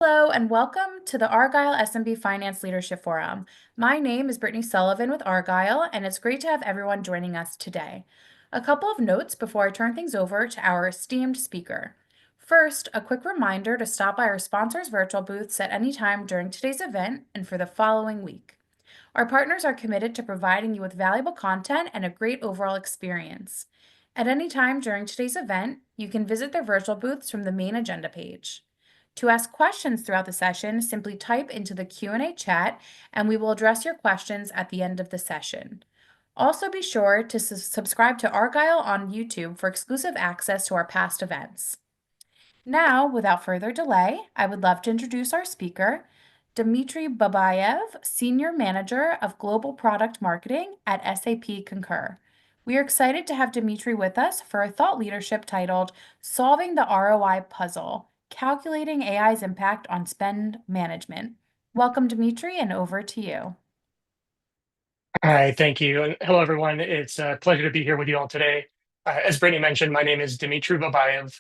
Hello and welcome to the Argyle SMB Finance Leadership Forum. My name is Brittany Sullivan with Argyle, and it's great to have everyone joining us today. A couple of notes before I turn things over to our esteemed speaker. First, a quick reminder to stop by our sponsors' virtual booths at any time during today's event and for the following week. Our partners are committed to providing you with valuable content and a great overall experience. At any time during today's event, you can visit their virtual booths from the main agenda page. To ask questions throughout the session, simply type into the Q&A chat and we will address your questions at the end of the session. Also be sure to subscribe to Argyle on YouTube for exclusive access to our past events. Now, without further delay, I would love to introduce our speaker, Dmitry Babayev, Senior Manager of Global Product Marketing at SAP Concur. We are excited to have Dmitry with us for a thought leadership titled Solving the ROI Puzzle, Calculating AI's Impact on Spend Management. Welcome, Dmitry, and over to you. Hi, thank you. And hello, everyone. It's a pleasure to be here with you all today. As Brittany mentioned, my name is Dmitry Babayev.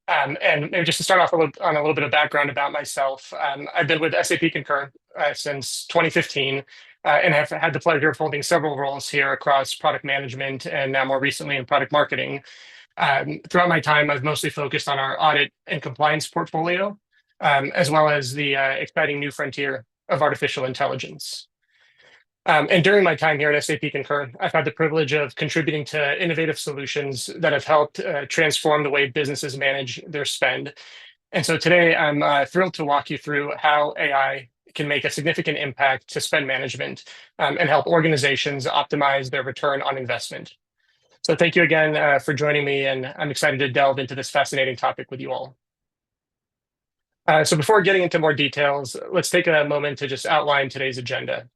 And maybe just to start off on a little bit of background about myself, I've been with SAP Concur since 2015 and have had the pleasure of holding several roles here across product management and now more recently in product marketing. Throughout my time, I've mostly focused on our audit and compliance portfolio, as well as the exciting new frontier of artificial intelligence. And during my time here at SAP Concur, I've had the privilege of contributing to innovative solutions that have helped transform the way businesses manage their spend. And so today, I'm thrilled to walk you through how AI can make a significant impact to spend management and help organizations optimize their return on investment. So thank you again for joining me, and I'm excited to delve into this fascinating topic with you all. So before getting into more details, let's take a moment to just outline today's agenda.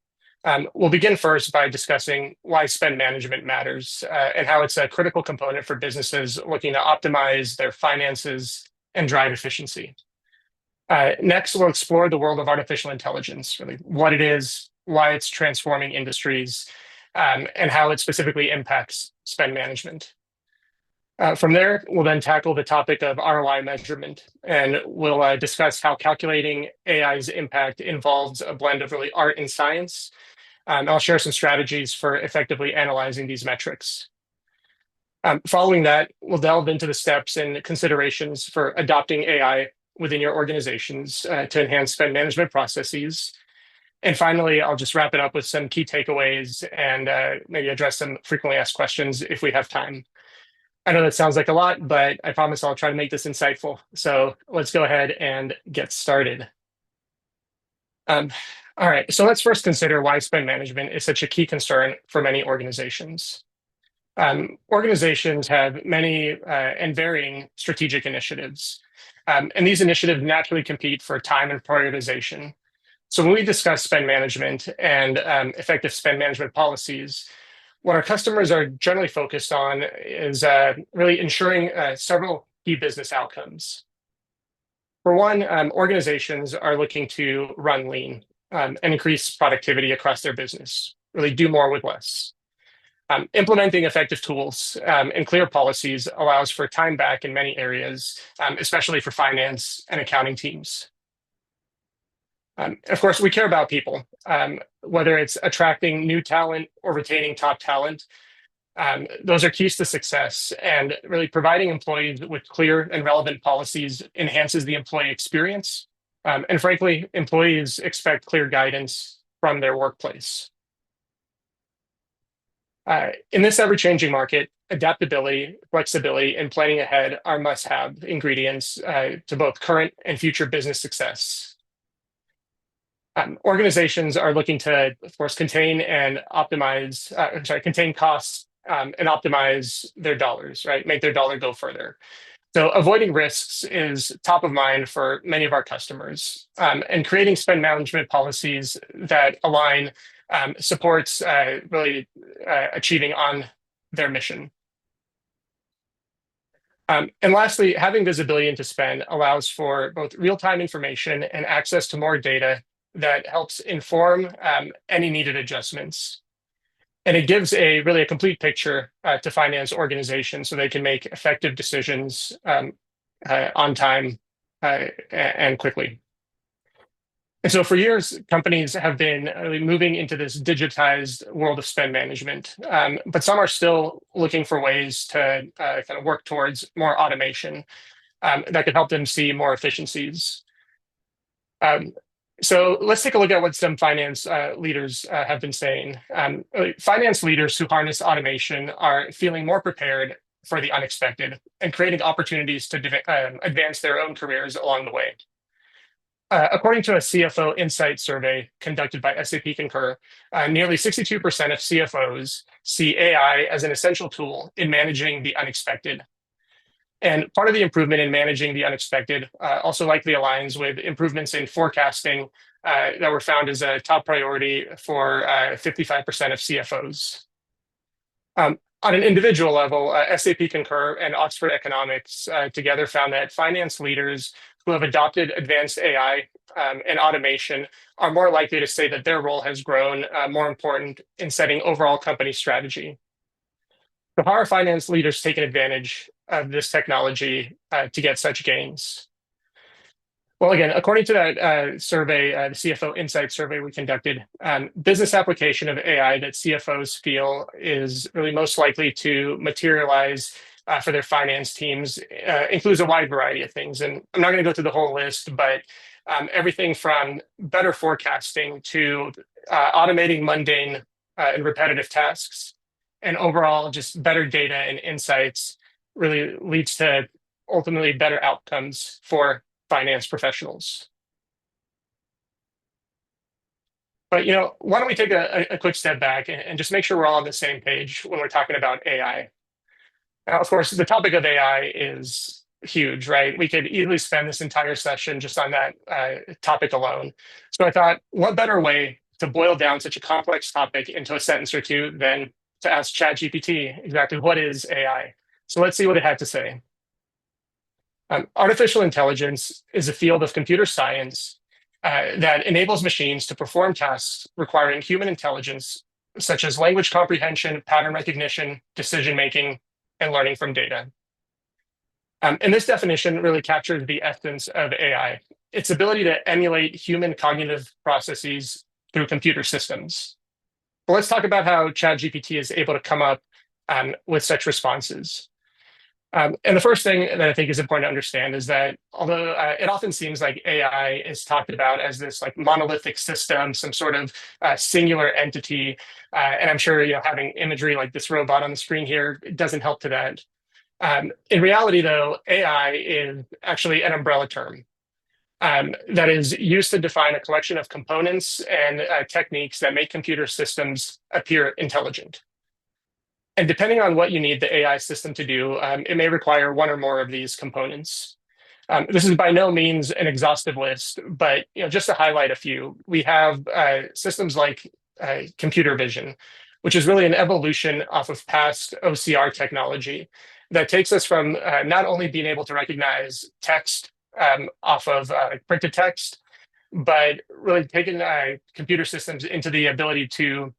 We'll begin first by discussing why spend management matters and how it's a critical component for businesses looking to optimize their finances and drive efficiency. Next, we'll explore the world of artificial intelligence, really what it is, why it's transforming industries, and how it specifically impacts spend management. From there, we'll then tackle the topic of ROI measurement, and we'll discuss how calculating AI's impact involves a blend of really art and science. I'll share some strategies for effectively analyzing these metrics. Following that, we'll delve into the steps and considerations for adopting AI within your organizations to enhance spend management processes. And finally, I'll just wrap it up with some key takeaways and maybe address some frequently asked questions if we have time. I know that sounds like a lot, but I promise I'll try to make this insightful. So let's go ahead and get started. All right, so let's first consider why spend management is such a key concern for many organizations. Organizations have many and varying strategic initiatives, and these initiatives naturally compete for time and prioritization. So when we discuss spend management and effective spend management policies, what our customers are generally focused on is really ensuring several key business outcomes. For one, organizations are looking to run lean and increase productivity across their business, really do more with less. Implementing effective tools and clear policies allows for time back in many areas, especially for finance and accounting teams. Of course, we care about people, whether it's attracting new talent or retaining top talent. Those are keys to success, and really providing employees with clear and relevant policies enhances the employee experience. And frankly, employees expect clear guidance from their workplace. In this ever-changing market, adaptability, flexibility, and planning ahead are must-have ingredients to both current and future business success. Organizations are looking to, of course, contain costs and optimize their dollars, right? Make their dollar go further. So avoiding risks is top of mind for many of our customers, and creating spend management policies that align supports really achieving on their mission. And lastly, having visibility into spend allows for both real-time information and access to more data that helps inform any needed adjustments. And it gives really a complete picture to finance organizations so they can make effective decisions on time and quickly. And so for years, companies have been really moving into this digitized world of spend management, but some are still looking for ways to kind of work towards more automation that could help them see more efficiencies. Um, so let's take a look at what some finance leaders have been saying. Finance leaders who harness automation are feeling more prepared for the unexpected and creating opportunities to advance their own careers along the way. According to a CFO Insight survey conducted by SAP Concur, nearly 62% of CFOs see AI as an essential tool in managing the unexpected. And part of the improvement in managing the unexpected also likely aligns with improvements in forecasting that were found as a top priority for 55% of CFOs. On an individual level, SAP Concur and Oxford Economics together found that finance leaders who have adopted advanced AI and automation are more likely to say that their role has grown more important in setting overall company strategy. So how are finance leaders taking advantage of this technology to get such gains? Well, again, according to that survey, the CFO Insight survey we conducted, business application of AI that CFOs feel is really most likely to materialize for their finance teams includes a wide variety of things. And I'm not going to go through the whole list, but everything from better forecasting to automating mundane and repetitive tasks, and overall just better data and insights really leads to ultimately better outcomes for finance professionals. But why don't we take a quick step back and just make sure we're all on the same page when we're talking about AI. Now, of course, the topic of AI is huge, right? We could easily spend this entire session just on that topic alone. So I thought, what better way to boil down such a complex topic into a sentence or two than to ask ChatGPT exactly what is AI? So let's see what it had to say. Artificial intelligence is a field of computer science that enables machines to perform tasks requiring human intelligence, such as language comprehension, pattern recognition, decision making, and learning from data. And this definition really captures the essence of AI, its ability to emulate human cognitive processes through computer systems. But let's talk about how ChatGPT is able to come up with such responses. And the first thing that I think is important to understand is that although it often seems like AI is talked about as this like monolithic system, some sort of singular entity, and I'm sure having imagery like this robot on the screen here doesn't help to that. In reality, though, AI is actually an umbrella term that is used to define a collection of components and techniques that make computer systems appear intelligent. And depending on what you need the AI system to do, it may require one or more of these components. This is by no means an exhaustive list, but just to highlight a few, we have systems like computer vision, which is really an evolution off of past OCR technology that takes us from not only being able to recognize text off of printed text, but really taking computer systems into the ability to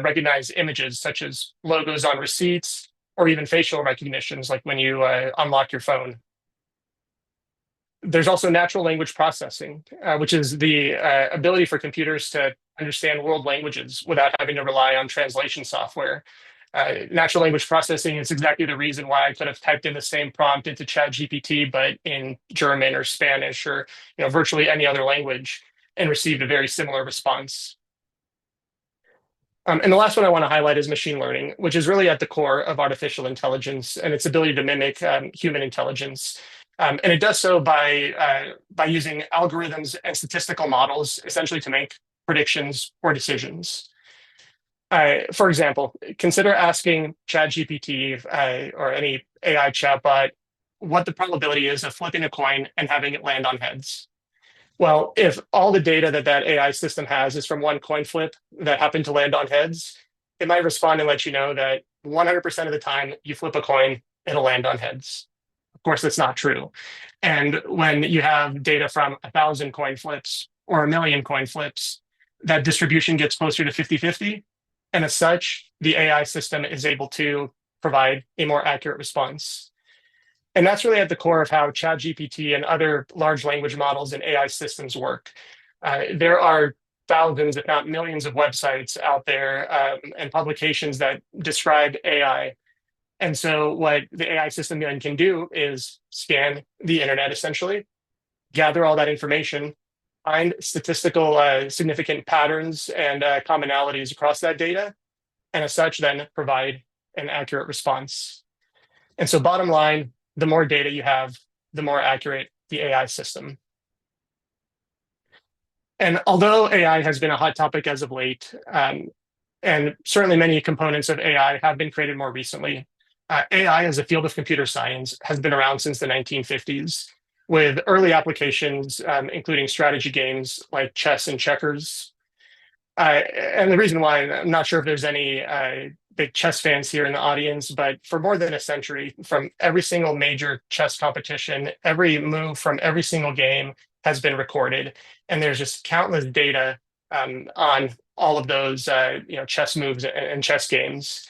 recognize images such as logos on receipts or even facial recognitions, like when you unlock your phone. There's also natural language processing, which is the ability for computers to understand world languages without having to rely on translation software. Natural language processing is exactly the reason why I could have typed in the same prompt into ChatGPT, but in German or Spanish or virtually any other language, and received a very similar response. And the last one I want to highlight is machine learning, which is really at the core of artificial intelligence and its ability to mimic human intelligence. And it does so by using algorithms and statistical models, essentially to make predictions or decisions. For example, consider asking ChatGPT or any AI chatbot what the probability is of flipping a coin and having it land on heads. Well, if all the data that AI system has is from one coin flip that happened to land on heads, it might respond and let you know that 100% of the time you flip a coin, it'll land on heads. Of course, that's not true. And when you have data from 1,000 coin flips or 1,000,000 coin flips, that distribution gets closer to 50-50. And as such, the AI system is able to provide a more accurate response. And that's really at the core of how ChatGPT and other large language models and AI systems work. There are thousands, if not millions, of websites out there and publications that describe AI. And so, what the AI system then can do is scan the internet essentially, gather all that information, find statistical significant patterns and commonalities across that data, and as such, then provide an accurate response. And so, bottom line, the more data you have, the more accurate the AI system. And although AI has been a hot topic as of late, and certainly many components of AI have been created more recently, AI as a field of computer science has been around since the 1950s, with early applications including strategy games like chess and checkers. And the reason why, I'm not sure if there's any big chess fans here in the audience, but for more than a century, from every single major chess competition, every move from every single game has been recorded. And there's just countless data on all of those chess moves and chess games.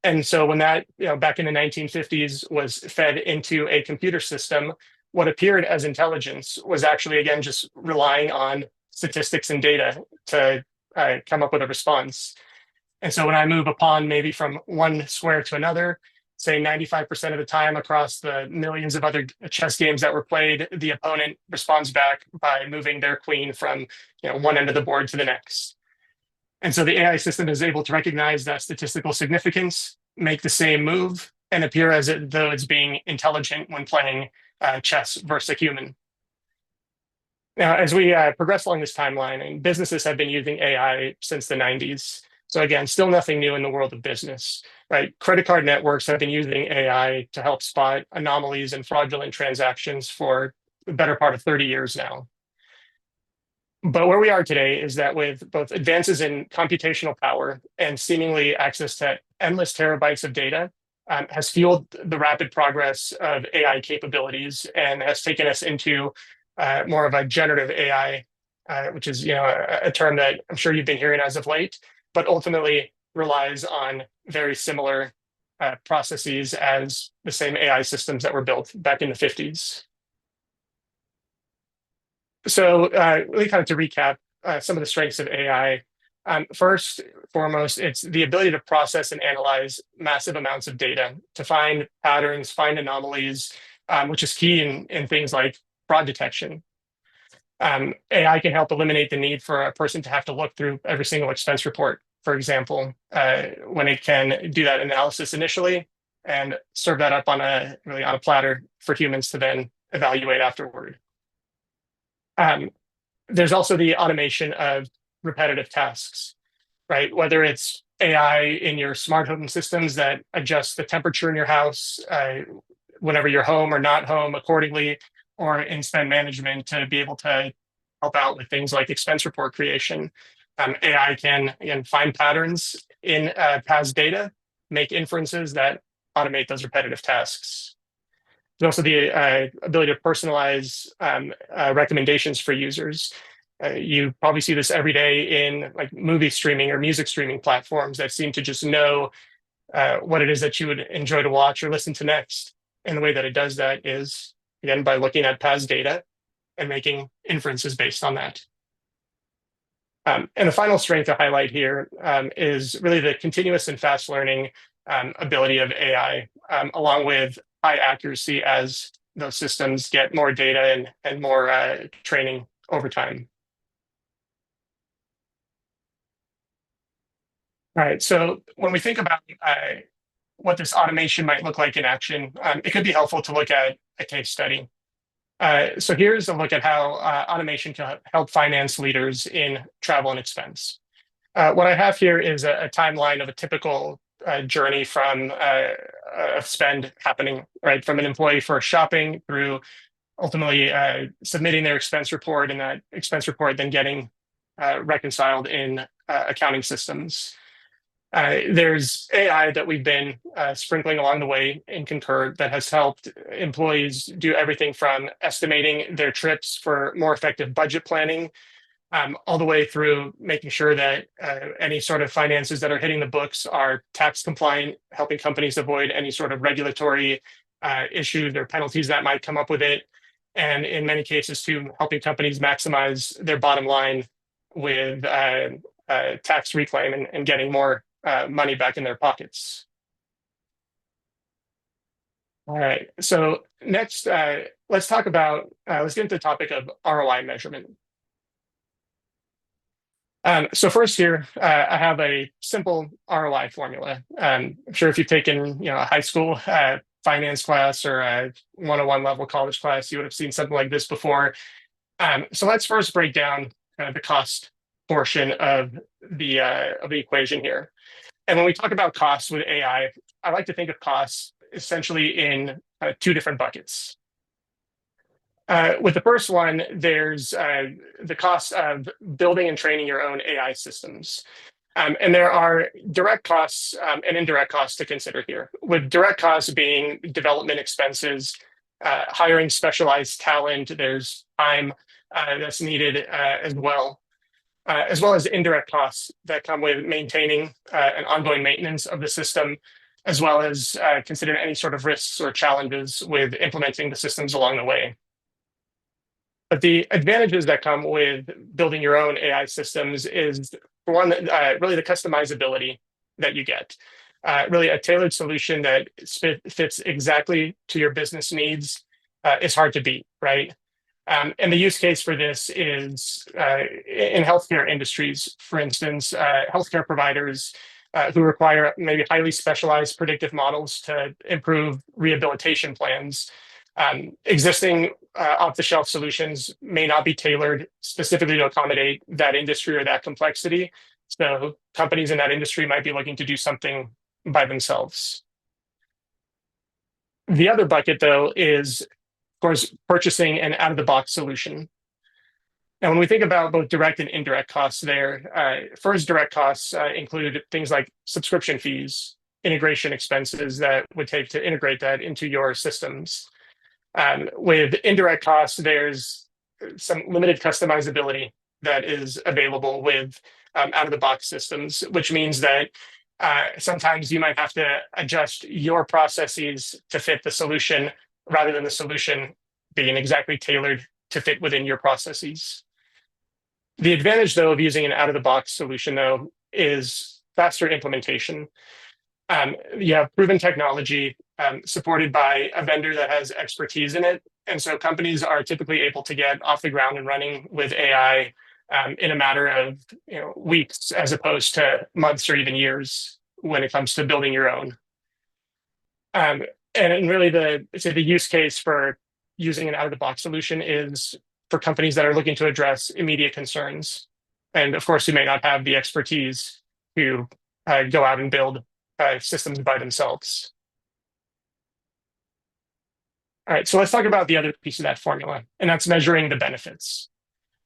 And so when that, back in the 1950s was fed into a computer system, what appeared as intelligence was actually, again, just relying on statistics and data to come up with a response. And so when I move a pawn maybe from one square to another, say 95% of the time across the millions of other chess games that were played, the opponent responds back by moving their queen from one end of the board to the next. And so the AI system is able to recognize that statistical significance, make the same move, and appear as though it's being intelligent when playing chess versus a human. Now, as we progress along this timeline, and businesses have been using AI since the 90s. So again, still nothing new in the world of business, right? Credit card networks have been using AI to help spot anomalies and fraudulent transactions for the better part of 30 years now. But where we are today is that with both advances in computational power and seemingly access to endless terabytes of data, has fueled the rapid progress of AI capabilities and has taken us into more of a generative AI, which is a term that I'm sure you've been hearing as of late, but ultimately relies on very similar processes as the same AI systems that were built back in the 50s. So really kind of to recap some of the strengths of AI. First, foremost, it's the ability to process and analyze massive amounts of data to find patterns, find anomalies, which is key in things like fraud detection. AI can help eliminate the need for a person to have to look through every single expense report, for example, when it can do that analysis initially and serve that up on a platter for humans to then evaluate afterward. There's also the automation of repetitive tasks, right? Whether it's AI in your smart home systems that adjust the temperature in your house whenever you're home or not home accordingly, or in spend management to be able to help out with things like expense report creation. AI can, again, find patterns in past data, make inferences that automate those repetitive tasks. There's also the ability to personalize recommendations for users. You probably see this every day in like movie streaming or music streaming platforms that seem to just know what it is that you would enjoy to watch or listen to next. And the way that it does that is, again, by looking at past data and making inferences based on that. And the final strength to highlight here is really the continuous and fast learning ability of AI, along with high accuracy as those systems get more data and more training over time. All right, so when we think about what this automation might look like in action, it could be helpful to look at a case study. So here's a look at how automation can help finance leaders in travel and expense. What I have here is a timeline of a typical journey from a spend happening, right, from an employee first shopping through ultimately submitting their expense report, and that expense report then getting reconciled in accounting systems. There's AI that we've been sprinkling along the way in Concur that has helped employees do everything from estimating their trips for more effective budget planning, all the way through making sure that any sort of finances that are hitting the books are tax compliant, helping companies avoid any sort of regulatory issues or penalties that might come up with it. and in many cases too, helping companies maximize their bottom line with tax reclaim and getting more money back in their pockets. All right, so next, let's talk about, let's get into the topic of ROI measurement. So first here, I have a simple ROI formula. I'm sure if you've taken, a high school finance class or a 101 level college class, you would have seen something like this before. So let's first break down the cost portion of the equation here. And when we talk about costs with AI, I like to think of costs essentially in two different buckets. With the first one, there's the cost of building and training your own AI systems. And there are direct costs and indirect costs to consider here, with direct costs being development expenses, hiring specialized talent, there's time that's needed as well as indirect costs that come with maintaining and ongoing maintenance of the system, as well as considering any sort of risks or challenges with implementing the systems along the way. But the advantages that come with building your own AI systems is, for one, really the customizability that you get. Really, a tailored solution that fits exactly to your business needs is hard to beat, right? And the use case for this is in healthcare industries, for instance, healthcare providers who require maybe highly specialized predictive models to improve rehabilitation plans. Existing off-the-shelf solutions may not be tailored specifically to accommodate that industry or that complexity. So companies in that industry might be looking to do something by themselves. The other bucket, though, is, of course, purchasing an out-of-the-box solution. Now, when we think about both direct and indirect costs there, first direct costs include things like subscription fees, integration expenses that would take to integrate that into your systems. With indirect costs, there's some limited customizability that is available with out-of-the-box systems, which means that sometimes you might have to adjust your processes to fit the solution rather than the solution being exactly tailored to fit within your processes. The advantage, though, of using an out-of-the-box solution, though, is faster implementation. You have proven technology supported by a vendor that has expertise in it. And so companies are typically able to get off the ground and running with AI in a matter of weeks, as opposed to months or even years when it comes to building your own. And really the use case for using an out-of-the-box solution is for companies that are looking to address immediate concerns. And of course, who may not have the expertise to go out and build systems by themselves. All right, so let's talk about the other piece of that formula, and that's measuring the benefits.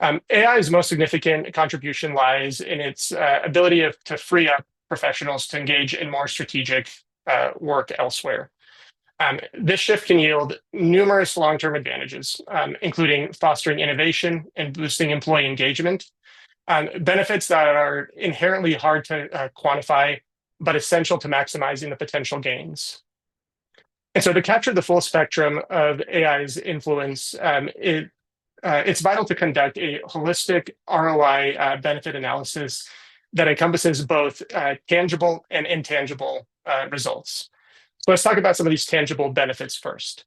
AI's most significant contribution lies in its ability to free up professionals to engage in more strategic work elsewhere. This shift can yield numerous long-term advantages, including fostering innovation and boosting employee engagement, benefits that are inherently hard to quantify, but essential to maximizing the potential gains. And so to capture the full spectrum of AI's influence, it's vital to conduct a holistic ROI benefit analysis that encompasses both tangible and intangible results. So let's talk about some of these tangible benefits first.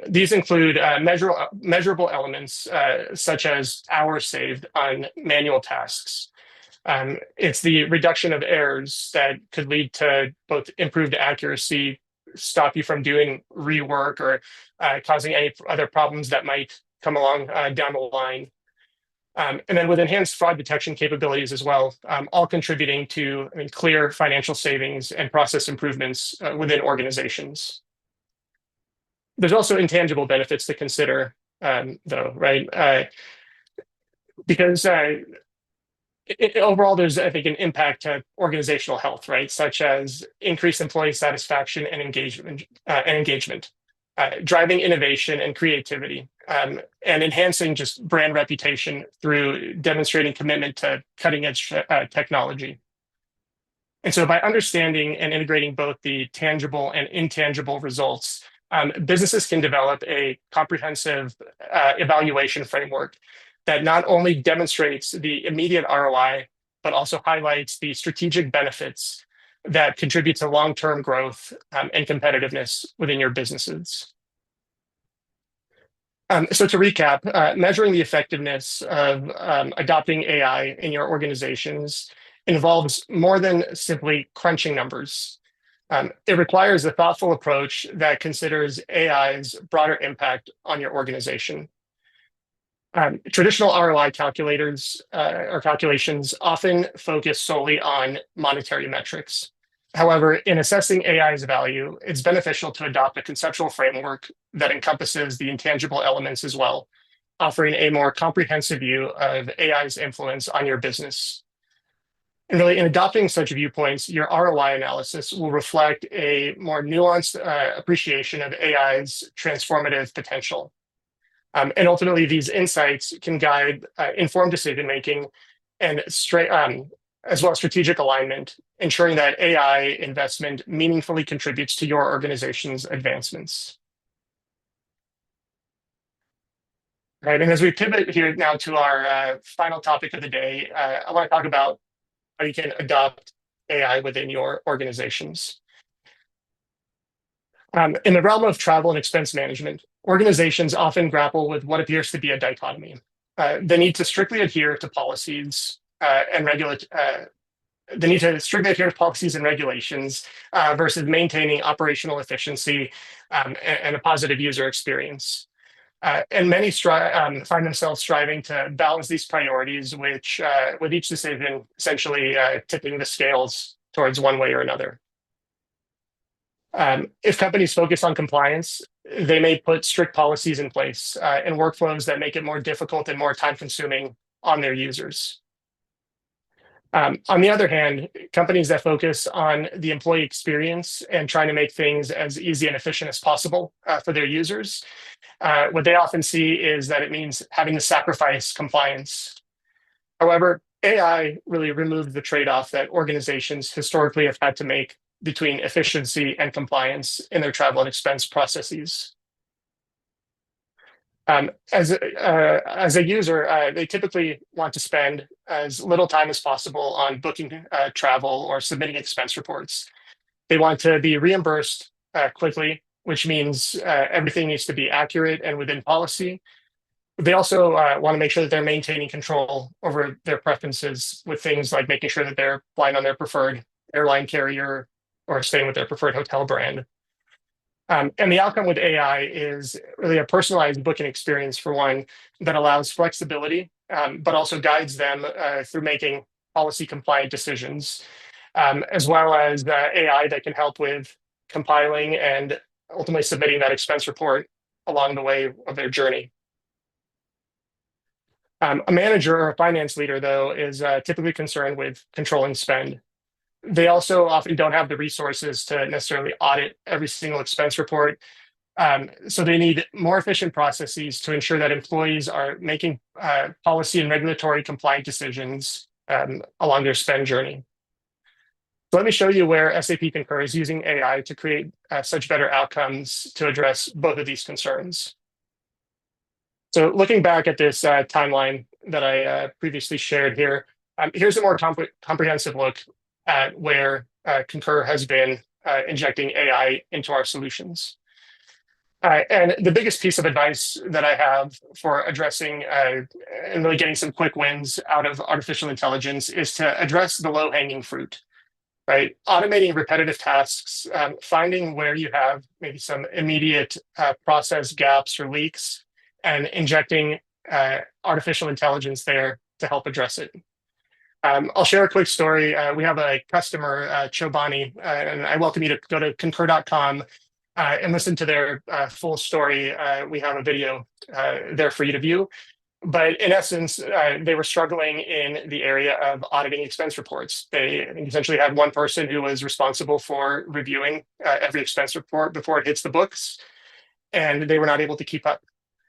These include measurable elements such as hours saved on manual tasks. It's the reduction of errors that could lead to both improved accuracy, stop you from doing rework or causing any other problems that might come along down the line. And then with enhanced fraud detection capabilities as well, all contributing to clear financial savings and process improvements within organizations. There's also intangible benefits to consider, though, right? Because overall, there's, I think, an impact to organizational health, right? Such as increased employee satisfaction and engagement, driving innovation and creativity, and enhancing just brand reputation through demonstrating commitment to cutting edge technology. And so by understanding and integrating both the tangible and intangible results, businesses can develop a comprehensive evaluation framework that not only demonstrates the immediate ROI, but also highlights the strategic benefits that contribute to long-term growth and competitiveness within your businesses. So to recap, measuring the effectiveness of adopting AI in your organizations involves more than simply crunching numbers. It requires a thoughtful approach that considers AI's broader impact on your organization. Traditional ROI calculators or calculations often focus solely on monetary metrics. However, in assessing AI's value, it's beneficial to adopt a conceptual framework that encompasses the intangible elements as well, offering a more comprehensive view of AI's influence on your business. And really, in adopting such viewpoints, your ROI analysis will reflect a more nuanced appreciation of AI's transformative potential. And ultimately, these insights can guide informed decision making and as well as strategic alignment, ensuring that AI investment meaningfully contributes to your organization's advancements. Right, and as we pivot here now to our final topic of the day, I want to talk about how you can adopt AI within your organizations. In the realm of travel and expense management, organizations often grapple with what appears to be a dichotomy. They need to strictly adhere to policies and regulations versus maintaining operational efficiency and a positive user experience. And many find themselves striving to balance these priorities, which, with each decision, essentially tipping the scales towards one way or another. If companies focus on compliance, they may put strict policies in place and workflows that make it more difficult and more time-consuming on their users. On the other hand, companies that focus on the employee experience and trying to make things as easy and efficient as possible for their users, what they often see is that it means having to sacrifice compliance. However, AI really removed the trade-off that organizations historically have had to make between efficiency and compliance in their travel and expense processes. As a user, they typically want to spend as little time as possible on booking travel or submitting expense reports. They want to be reimbursed quickly, which means everything needs to be accurate and within policy. They also want to make sure that they're maintaining control over their preferences with things like making sure that they're flying on their preferred airline carrier or staying with their preferred hotel brand. And the outcome with AI is really a personalized booking experience, for one, that allows flexibility, but also guides them through making policy compliant decisions, as well as AI that can help with compiling and ultimately submitting that expense report along the way of their journey. A manager or a finance leader, though, is typically concerned with controlling spend. They also often don't have the resources to necessarily audit every single expense report. So they need more efficient processes to ensure that employees are making policy and regulatory compliant decisions along their spend journey. So let me show you where SAP Concur is using AI to create such better outcomes to address both of these concerns. So looking back at this timeline that I previously shared here, here's a more comprehensive look at where Concur has been injecting AI into our solutions. And the biggest piece of advice that I have for addressing and really getting some quick wins out of artificial intelligence is to address the low-hanging fruit, right? Automating repetitive tasks, finding where you have maybe some immediate process gaps or leaks, and injecting artificial intelligence there to help address it. I'll share a quick story. We have a customer, Chobani, and I welcome you to go to concur.com and listen to their full story. We have a video there for you to view. But in essence, they were struggling in the area of auditing expense reports. They essentially had one person who was responsible for reviewing every expense report before it hits the books, and they were not able to keep up.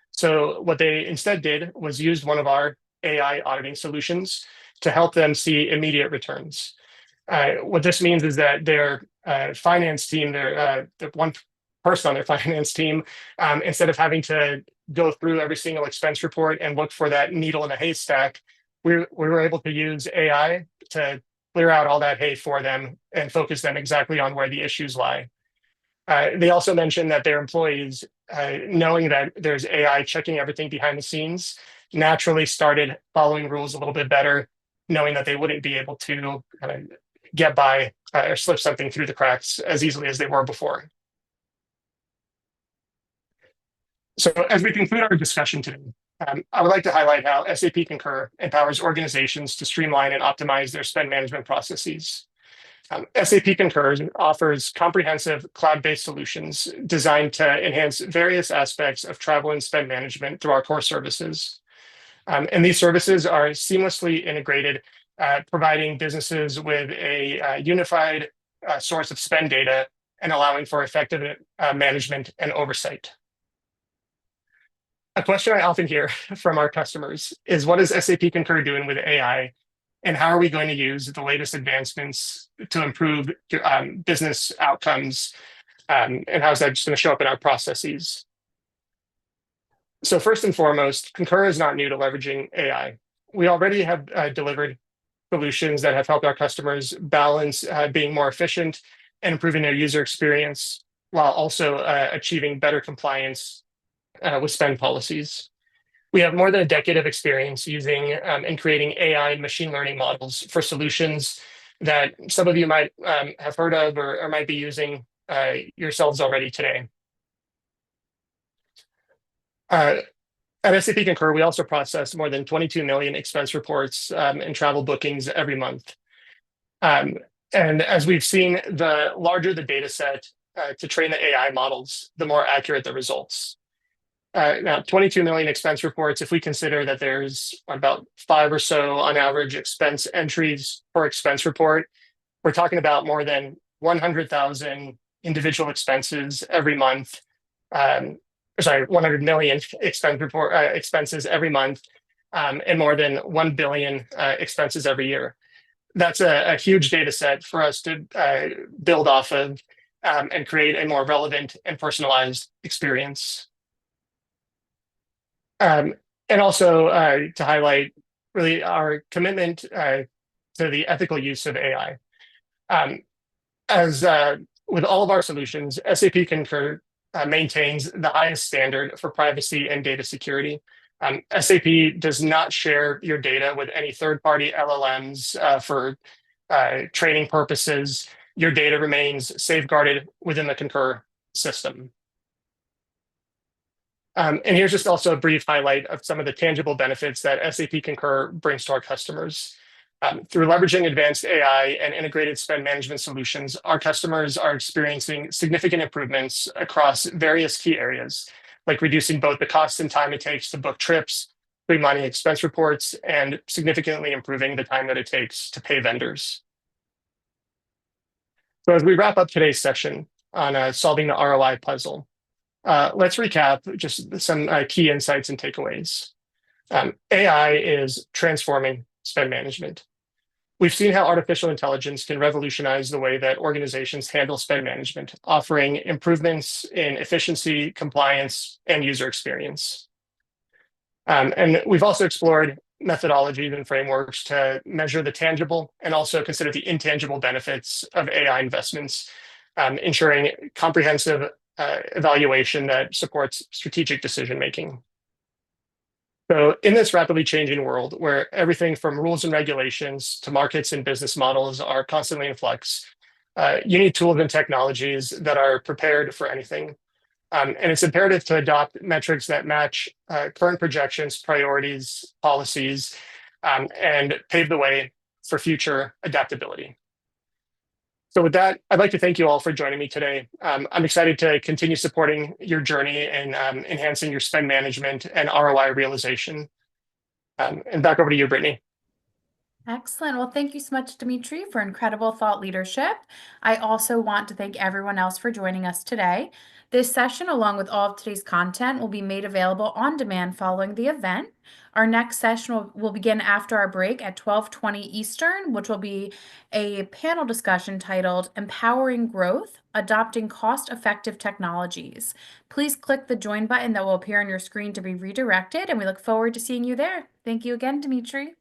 So what they instead did was use one of our AI auditing solutions to help them see immediate returns. What this means is that their finance team, the one person on their finance team, instead of having to go through every single expense report and look for that needle in a haystack, we were able to use AI to clear out all that hay for them and focus them exactly on where the issues lie. They also mentioned that their employees, knowing that there's AI checking everything behind the scenes, naturally started following rules a little bit better, knowing that they wouldn't be able to get by or slip something through the cracks as easily as they were before. So as we conclude our discussion today, I would like to highlight how SAP Concur empowers organizations to streamline and optimize their spend management processes. SAP Concur offers comprehensive cloud-based solutions designed to enhance various aspects of travel and spend management through our core services. And these services are seamlessly integrated, providing businesses with a unified source of spend data and allowing for effective management and oversight. A question I often hear from our customers is, what is SAP Concur doing with AI, and how are we going to use the latest advancements to improve business outcomes, and how is that just going to show up in our processes? So first and foremost, Concur is not new to leveraging AI. We already have delivered solutions that have helped our customers balance being more efficient and improving their user experience while also achieving better compliance with spend policies. We have more than a decade of experience using and creating AI and machine learning models for solutions that some of you might have heard of or might be using yourselves already today. At SAP Concur, we also process more than 22 million expense reports and travel bookings every month. And as we've seen, the larger the data set to train the AI models, the more accurate the results. Now, 22 million expense reports, if we consider that there's about 5 or so on average expense entries per expense report, we're talking about more than 100,000 individual expenses every month. 100 million expenses every month, and more than 1 billion expenses every year. That's a huge data set for us to build off of and create a more relevant and personalized experience. And also to highlight really our commitment to the ethical use of AI. As with all of our solutions, SAP Concur maintains the highest standard for privacy and data security. SAP does not share your data with any third-party LLMs for training purposes. Your data remains safeguarded within the Concur system. And here's just also a brief highlight of some of the tangible benefits that SAP Concur brings to our customers. Through leveraging advanced AI and integrated spend management solutions, our customers are experiencing significant improvements across various key areas, like reducing both the cost and time it takes to book trips, streamlining expense reports, and significantly improving the time that it takes to pay vendors. So as we wrap up today's session on solving the ROI puzzle, let's recap just some key insights and takeaways. AI is transforming spend management. We've seen how artificial intelligence can revolutionize the way that organizations handle spend management, offering improvements in efficiency, compliance, and user experience. And we've also explored methodologies and frameworks to measure the tangible and also consider the intangible benefits of AI investments, ensuring comprehensive evaluation that supports strategic decision-making. So in this rapidly changing world where everything from rules and regulations to markets and business models are constantly in flux, you need tools and technologies that are prepared for anything. And it's imperative to adopt metrics that match current projections, priorities, policies, and pave the way for future adaptability. So with that, I'd like to thank you all for joining me today. I'm excited to continue supporting your journey and enhancing your spend management and ROI realization. And back over to you, Brittany. Excellent. Well, thank you so much, Dimitri, for incredible thought leadership. I also want to thank everyone else for joining us today. This session, along with all of today's content, will be made available on demand following the event. Our next session will begin after our break at 12:20 Eastern, which will be a panel discussion titled Empowering Growth, Adopting Cost-Effective Technologies. Please click the join button that will appear on your screen to be redirected, and we look forward to seeing you there. Thank you again, Dimitri.